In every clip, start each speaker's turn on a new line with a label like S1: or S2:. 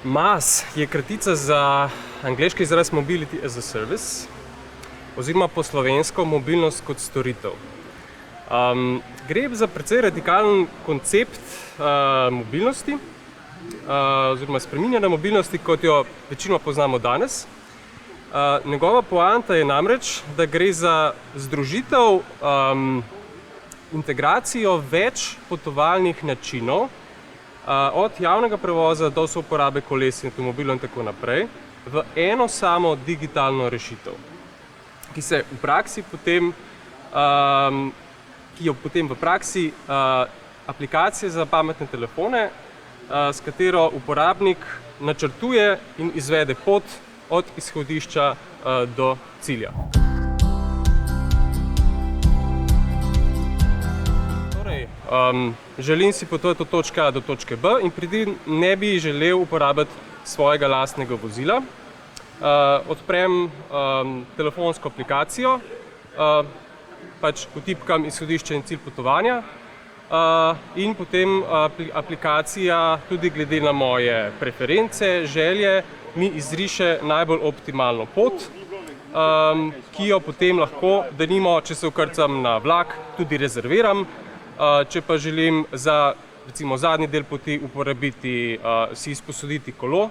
S1: MaaS je kratica za angleški izraz Mobility as a Service, oziroma po slovensko mobilnost kot storitev. Gre za precej radikalen koncept mobilnosti, oziroma spreminjanja mobilnosti, kot jo večino poznamo danes. Njegova poanta je namreč, da gre za združitev, integracijo več potovalnih načinov, od javnega prevoza do souporabe koles in avtomobilov in tako naprej, v eno samo digitalno rešitev, ki se v praksi potem, ki jo potem v praksi aplikacije za pametne telefone, s katero uporabnik načrtuje in izvede pot od izhodišča do cilja. Torej, želim si potovati od točke A do točke B in pri tem ne bi želel uporabiti svojega lastnega vozila. Odprem telefonsko aplikacijo, pač vtipkam izhodišče in cilj potovanja, in potem aplikacija tudi glede na moje preference, želje, mi izriše najbolj optimalno pot, ki jo potem lahko, denimo, če se vkrcam na vlak, tudi rezerviram. Če pa želim za, recimo, zadnji del poti uporabiti, si izposoditi kolo,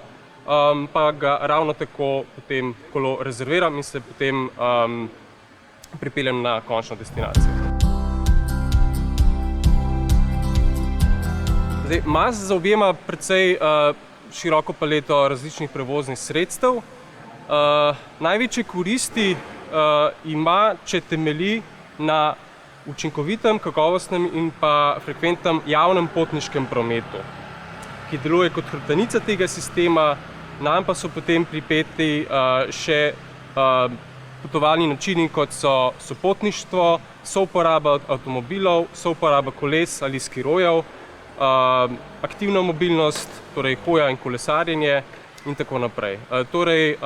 S1: pa ga ravno tako potem kolo rezerviram in se potem pripeljem na končno destinacijo. Zdaj, MaaS zaobjema precej široko paleto različnih prevoznih sredstev. Največje koristi ima, če temelji na učinkovitem, kakovostnem in pa frekventnem javnem potniškem prometu, ki deluje kot hrbtenica tega sistema, nam pa so potem pripeti še potovalni načini, kot so sopotništvo, souporaba avtomobilov, souporaba koles ali skirojev, aktivna mobilnost, torej hoja in kolesarjenje in tako naprej. Torej,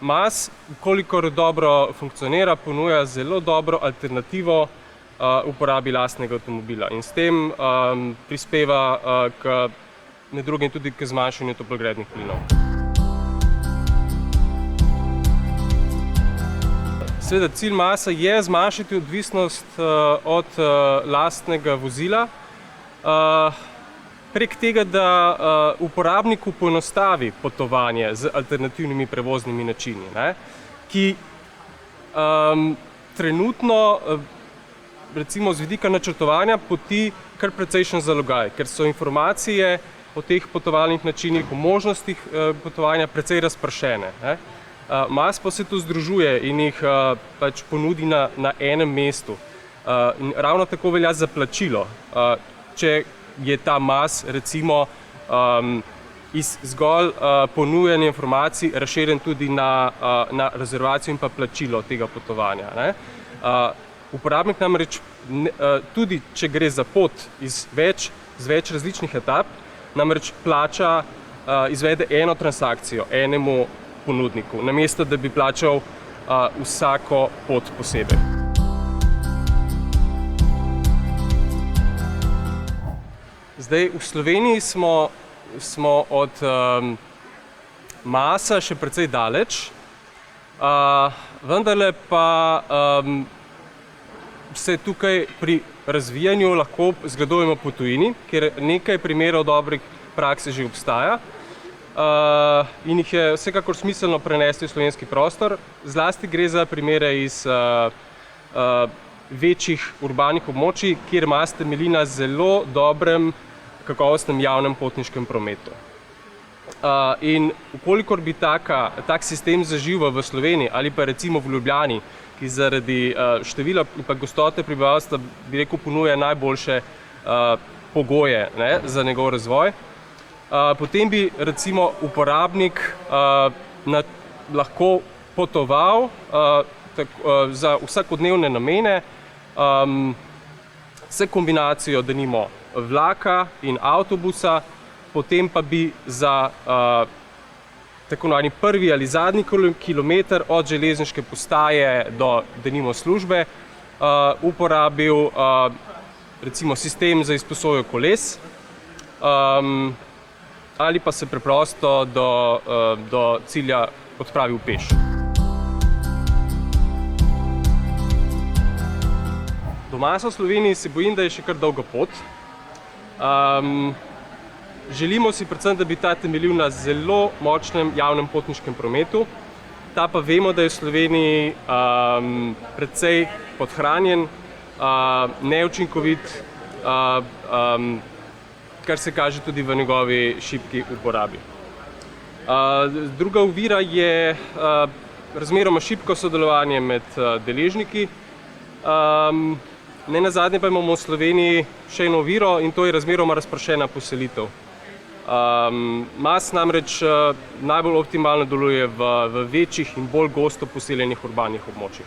S1: MaaS, kolikor dobro funkcionira, ponuja zelo dobro alternativo uporabi lastnega avtomobila in s tem prispeva med drugim tudi k zmanjšanju toplogrednih plinov. Seveda, cilj MaaS-a je zmanjšati odvisnost od lastnega vozila, prek tega, da uporabniku poenostavi potovanje z alternativnimi prevoznimi načini, ki trenutno, recimo z vidika načrtovanja poti, kar precejšen zalogaj, ker so informacije o teh potovalnih načinih, o možnostih potovanja precej razpršene. MaaS pa se tu združuje in jih pač ponudi na enem mestu. In ravno tako velja za plačilo. Če je ta MaaS, recimo, iz zgolj ponujanja informacij razširjen tudi na rezervacijo in pa plačilo tega potovanja. Uporabnik namreč, tudi če gre za pot z več različnih etap, namreč plača, izvede eno transakcijo enemu ponudniku, namesto da bi plačal vsako pot posebej. Zdaj, v Sloveniji smo od MaaS-a še precej daleč, vendarle pa se tukaj pri razvijanju lahko zgledujemo po tujini, kjer nekaj primerov dobrih praks že obstaja in jih je vsekakor smiselno prenesti v slovenski prostor. Zlasti gre za primere iz večjih urbanih območij, kjer MaaS temelji na zelo dobrem, kakovostnem javnem potniškem prometu. In vkolikor bi tak sistem zaživel v Sloveniji ali pa recimo v Ljubljani, ki zaradi števila in pa gostote prebivalstva, bi rekel, ponuja najboljše pogoje za njegov razvoj, potem bi recimo uporabnik lahko potoval za vsakodnevne namene s kombinacijo, denimo, vlaka in avtobusa, potem pa bi za tako imenovani prvi ali zadnji kilometer od železniške postaje do, denimo, službe uporabil recimo sistem za izposojo koles, ali pa se preprosto do cilja odpravil peš. Do Marsa v Sloveniji se bojim, da je še kar dolga pot. Želimo si predvsem, da bi ta temeljil na zelo močnem javnem potniškem prometu. Ta pa vemo, da je v Sloveniji precej podhranjen, neučinkovit, kar se kaže tudi v njegovi šibki uporabi. Druga ovira je razmeroma šibko sodelovanje med deležniki. Nenazadnje pa imamo v Sloveniji še eno oviro in to je razmeroma razpršena poselitev. Mas namreč najbolj optimalno deluje v večjih in bolj gosto poseljenih urbanih območjih.